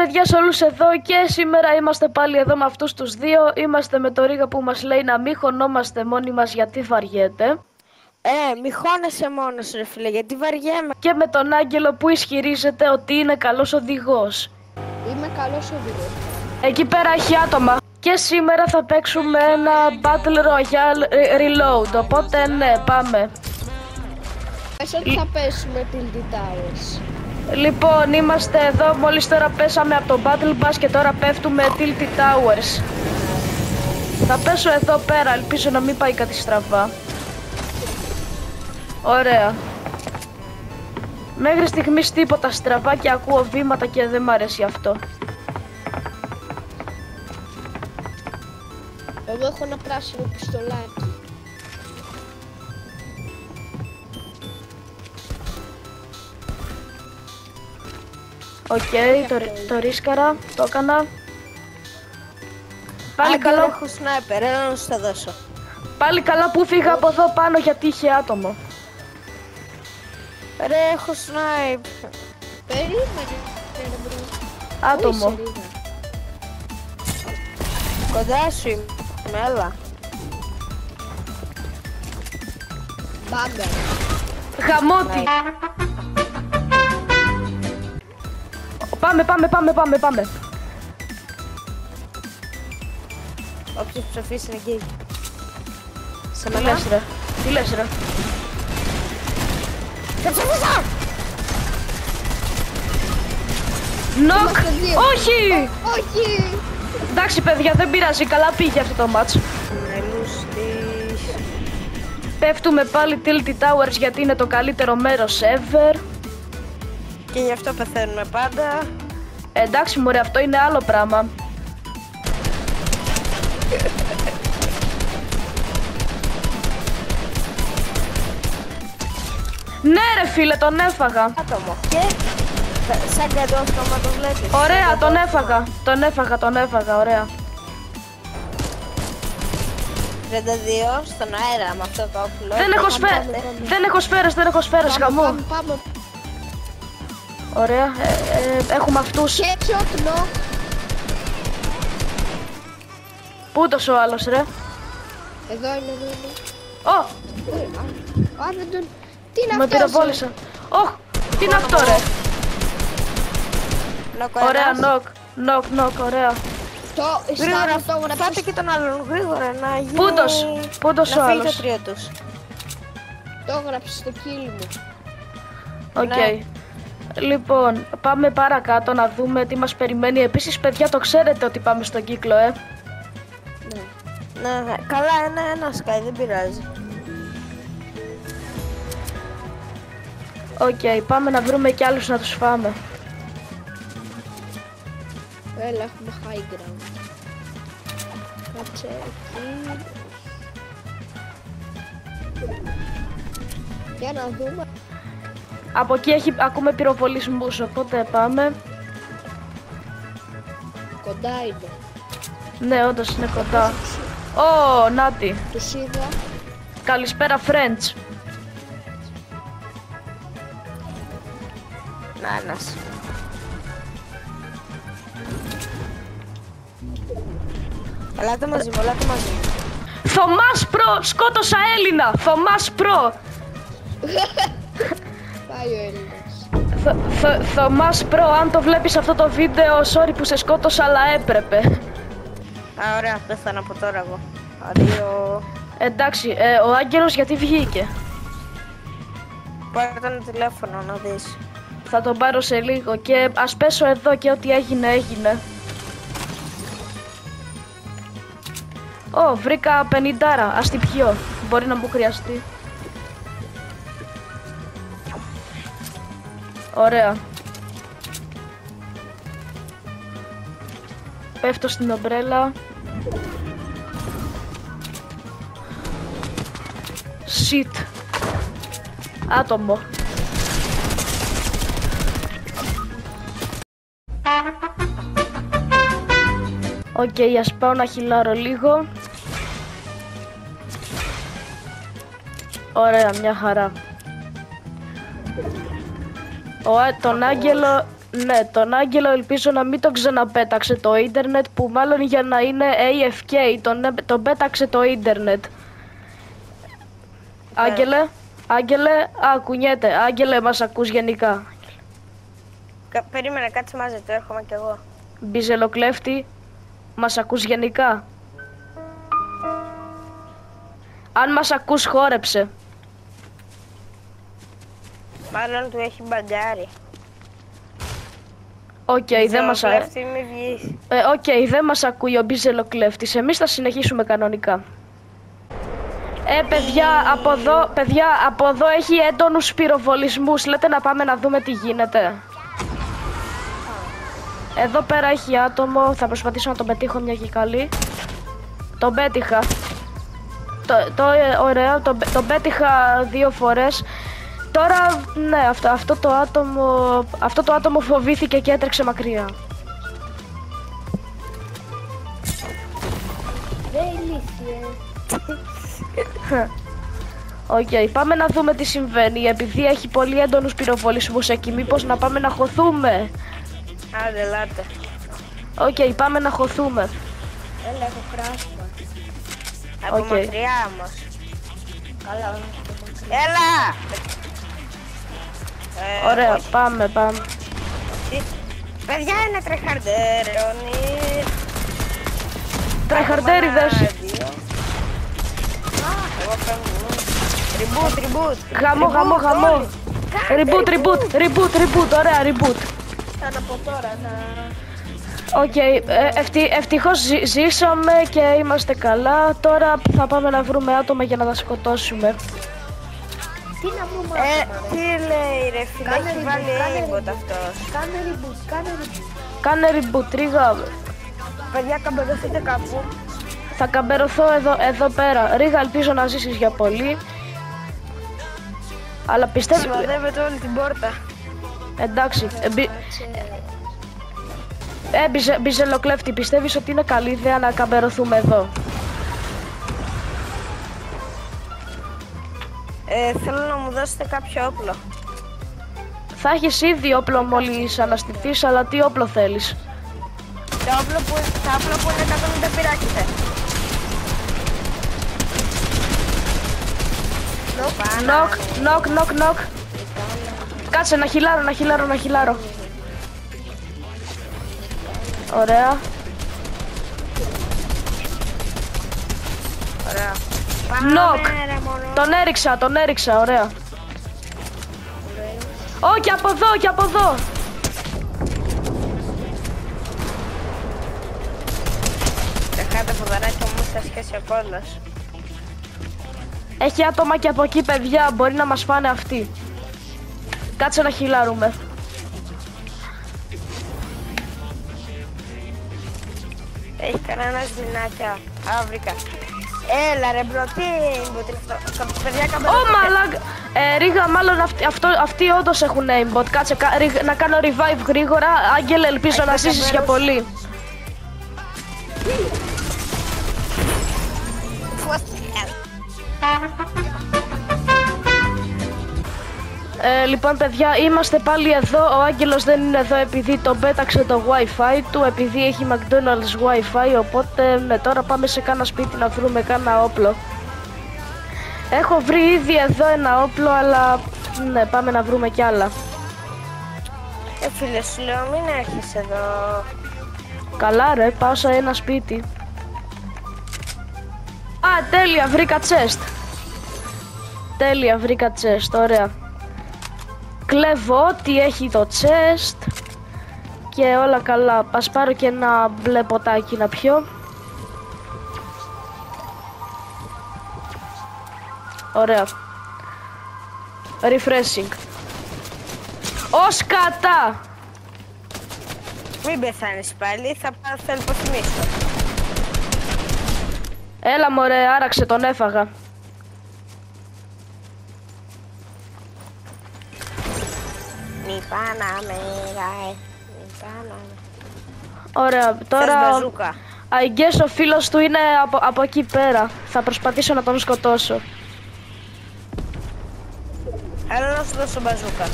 παιδιά σε όλους εδώ και σήμερα είμαστε πάλι εδώ με αυτούς τους δύο. Είμαστε με το Ρίγα που μας λέει να μην χωνόμαστε μόνοι μας γιατί βαριέται. Μη χώνεσαι μόνος ρε φίλε, γιατί βαριέμαι. Και με τον Άγγελο που ισχυρίζεται ότι είναι καλός οδηγός. Είμαι καλός οδηγός. Εκεί πέρα έχει άτομα. Και σήμερα θα παίξουμε ένα Battle Royale Reload, οπότε ναι, πάμε. Πες ότι θα πέσουμε Tilted Towers. Λοιπόν, είμαστε εδώ, μόλις τώρα πέσαμε από το Battle Bus και τώρα πέφτουμε Tilted Towers. Θα πέσω εδώ πέρα, ελπίζω να μην πάει κάτι στραβά. Ωραία. Μέχρι στιγμής τίποτα στραβά και ακούω βήματα και δεν μ' αρέσει αυτό. Εγώ έχω ένα πράσινο πιστολάκι. Οκ, το ρίσκαρα, το έκανα. Πάλι καλά. Έχω σνάιπερ, έλα να σου τα δώσω. Πάλι καλά που φύγα από εδώ πάνω γιατί είχε άτομο. Ρε, έχω σνάιπερ. Περίμενε. Άτομο. Κοντά σου είμαι, έλα. Μπάγκα. Χαμότι. Πάμε. Όποιος ψηφίσει είναι γκέι. Σε Τι μένα. λες ρε. Θα ψηφίσα! Νοκ! Όχι! Όχι! Εντάξει παιδιά, δεν πειράζει, καλά πήγε αυτό το μάτς. Πέφτουμε πάλι Tilted Towers γιατί είναι το καλύτερο μέρος ever. Και γι' αυτό πεθαίνουμε πάντα. Εντάξει μωρέ, αυτό είναι άλλο πράγμα. Ναι ρε φίλε, τον έφαγα. Άτομο. Και σαν κατόστομα το βλέπεις. Ωραία, τον έφαγα, ωραία. 32 στον αέρα με αυτό το όπλο. Δεν έχω σφαίρες, γαμό. Πάμε. Ωραία, έχουμε αυτούς. Και όπλο. Πού το ο άλλος ρε? Εδώ είναι. Ω, Δεν τον... Τι είναι με αυτό? πυροβόλησαν. Ωχ, τι είναι αυτό ρε? Ωραία, νοκ, ωραία. Γρήγορα, φάτε και τον άλλον, γρήγορα να γίνει... Πούντος ο να φύγει άλλος. το τρίο τους. Το έγραψε στο kill μου. Οκ. Ναι. Λοιπόν, πάμε παρακάτω να δούμε τι μας περιμένει. Επίσης, παιδιά, το ξέρετε ότι πάμε στον κύκλο, Ναι, καλά, ένα σκάι, δεν πειράζει. Οκ, πάμε να βρούμε κι άλλους να τους φάμε. Έλα, έχουμε high ground. Κάτσε εκεί. Για να δούμε. Από εκεί ακούμε πυροβολισμούς, οπότε πάμε. Κοντά είναι. Ναι, όντως είναι κοντά. Ω, νάτι. Τους είδα. Καλησπέρα, friends. Να, ένας. Ελάτε μαζί μου, ελάτε μαζί μου. Θωμάς Προ, σκότωσα Έλληνα. Θωμάς Προ. Πάει ο Έλληνας. Θωμάς Προ, αν το βλέπεις αυτό το βίντεο, sorry που σε σκότωσα, αλλά έπρεπε. Α, ωραία, πέθανα από τώρα εγώ. Αδείο. Εντάξει, ο Άγγελος γιατί βγήκε? Πάρε τον τηλέφωνο να δεις. Θα τον πάρω σε λίγο και ας πέσω εδώ και ό,τι έγινε. Ω, βρήκα 50, ας την πιω. Μπορεί να μου χρειαστεί. Ωραία. Πέφτω στην ομπρέλα. Shit. Άτομο. Οκ, ας πάω να χυλάρω λίγο. Ωραία, μια χαρά. Τον Άγγελο Ναι, τον Άγγελο ελπίζω να μην τον ξαναπέταξε το ίντερνετ, που μάλλον για να είναι AFK τον πέταξε το ίντερνετ. Άγγελε, κουνιέται. Άγγελε, μας ακούς γενικά? Περίμενε, κάτσε μαζί του, έρχομαι κι εγώ. Μπιζελοκλέφτη, μας ακούς γενικά? Αν μας ακούς, χόρεψε. Μάλλον του έχει μπαγκάρει. Οκ, δεν μας δεν μας ακούει ο Μπιζελοκλέφτης. Εμείς θα συνεχίσουμε κανονικά. Παιδιά, από εδώ έχει έντονους πυροβολισμούς. Λέτε να πάμε να δούμε τι γίνεται? Εδώ πέρα έχει άτομο. Θα προσπαθήσω να τον πετύχω μια και καλή. Τον πέτυχα. Ωραία, τον πέτυχα 2 φορές. Τώρα, ναι, αυτό το άτομο φοβήθηκε και έτρεξε μακριά. Οκ, πάμε να δούμε τι συμβαίνει. Επειδή έχει πολύ έντονους πυροβολισμούς εκεί, μήπως να πάμε να χωθούμε? Άντε, ελάτε. Οκ, πάμε να χωθούμε. Έλα, έχω κράσμα. Από μακριά όμως. Καλά, έλα! Ωραία, πάμε. Παιδιά, είναι τρεχαρντέρονι. Τρεχαρντέριδες. Εγώ φεύγω. Reboot. Γαμό. Reboot. Ωραία, reboot. Θα να πω τώρα, Οκ, ευτυχώς ζήσαμε και είμαστε καλά. Τώρα θα πάμε να βρούμε άτομα για να τα σκοτώσουμε. Τι να βρούμε άτομα, τι λέει ρε φίλε, έχει βάλει aimbot αυτός. Κάνε reboot, Ρίγα. Παιδιά, καμπερωθείτε κάπου. Θα καμπερωθώ εδώ πέρα. Ρίγα, ελπίζω να ζήσεις για πολύ. Αλλά πιστεύω... Σημαδεύεται όλη την πόρτα. Εντάξει. Μπιζελοκλέφτη, πιστεύεις ότι είναι καλή ιδέα να καμπερωθούμε εδώ? Θέλω να μου δώσετε κάποιο όπλο. Θα έχεις ήδη όπλο μόλις αναστηθείς, αλλά τι όπλο θέλεις? Τα όπλο που είναι 150 πυράκια. Νοκ. Κάτσε να χιλάρω. Ωραία. Νοκ. Τον έριξα, ωραία. Όχι, από εδώ. Δεχάτε φοδαράκια μου, θα σχέσει ο κόλλος. Έχει άτομα και από εκεί, παιδιά, μπορεί να μας φάνε αυτοί. Κάτσε να χιλάρουμε. Έχει κανένα σμινάκια. Βρήκα. Έλα ρε μπρο, τι aimbot, παιδιά καμπερόθητε. Ω μαλάκα. Ρίγα, μάλλον αυτοί όντως έχουν aimbot. Κάτσε να κάνω revive γρήγορα. Άγγελε, ελπίζω να ζήσεις για πολύ. Λοιπόν παιδιά, είμαστε πάλι εδώ. Ο Άγγελος δεν είναι εδώ επειδή τον πέταξε το wifi του, επειδή έχει McDonald's wifi, οπότε τώρα πάμε σε κάνα σπίτι να βρούμε κάνα όπλο. Έχω βρει ήδη εδώ ένα όπλο, αλλά ναι, πάμε να βρούμε κι άλλα. Φίλε, σου λέω μην έρχεσαι εδώ. Καλά ρε, πάω σε ένα σπίτι. Τέλεια, βρήκα chest. Ωραία. Κλέβω ό,τι έχει το chest και όλα καλά. Ας πάρω και ένα μπλε ποτάκι να πιω. Ωραία. Refreshing. Ως κατά! Μην πεθάνεις πάλι, θα υποθυμίσω. Έλα μωρέ, άραξε, τον έφαγα. Ωραία, τώρα I guess ο φίλος του είναι από εκεί πέρα. Θα προσπαθήσω να τον σκοτώσω. Έλα να σου δώσω μπαζούκα.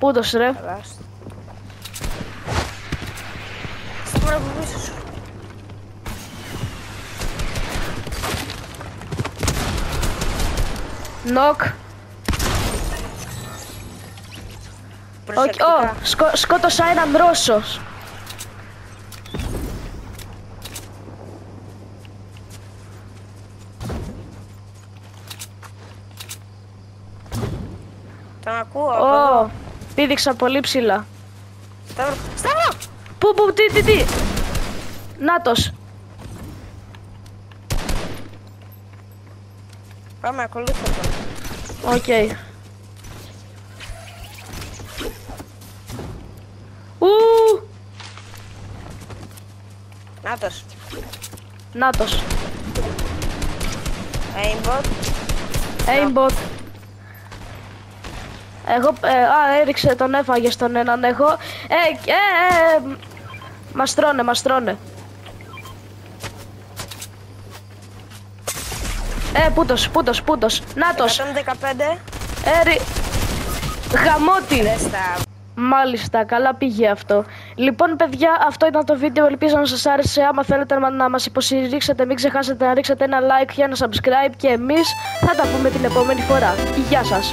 Πού το ρε. Σταματά από πίσω σου. Νοκ. Προσεκτικά. Σκότωσα έναν Ρώσο. Τον ακούω από εδώ. Πήδηξα πολύ ψηλά. Σταύρο! Πού, τι. Νάτος. Πάμε, ακολούθω τον. Οκ. Νάτος. Νάτος. Aimbot. Aimbot. Εγώ, έριξε, τον έφαγε στον έναν, εγώ. Μας τρώνε. Πούτος. Νάτος. 115. Γαμώτη. Δέστα. Μάλιστα, καλά πήγε αυτό. Λοιπόν, παιδιά, αυτό ήταν το βίντεο. Ελπίζω να σας άρεσε. Άμα θέλετε να μας υποστηρίξετε, μην ξεχάσετε να ρίξετε ένα like και ένα subscribe. Και εμείς θα τα πούμε την επόμενη φορά. Γεια σας.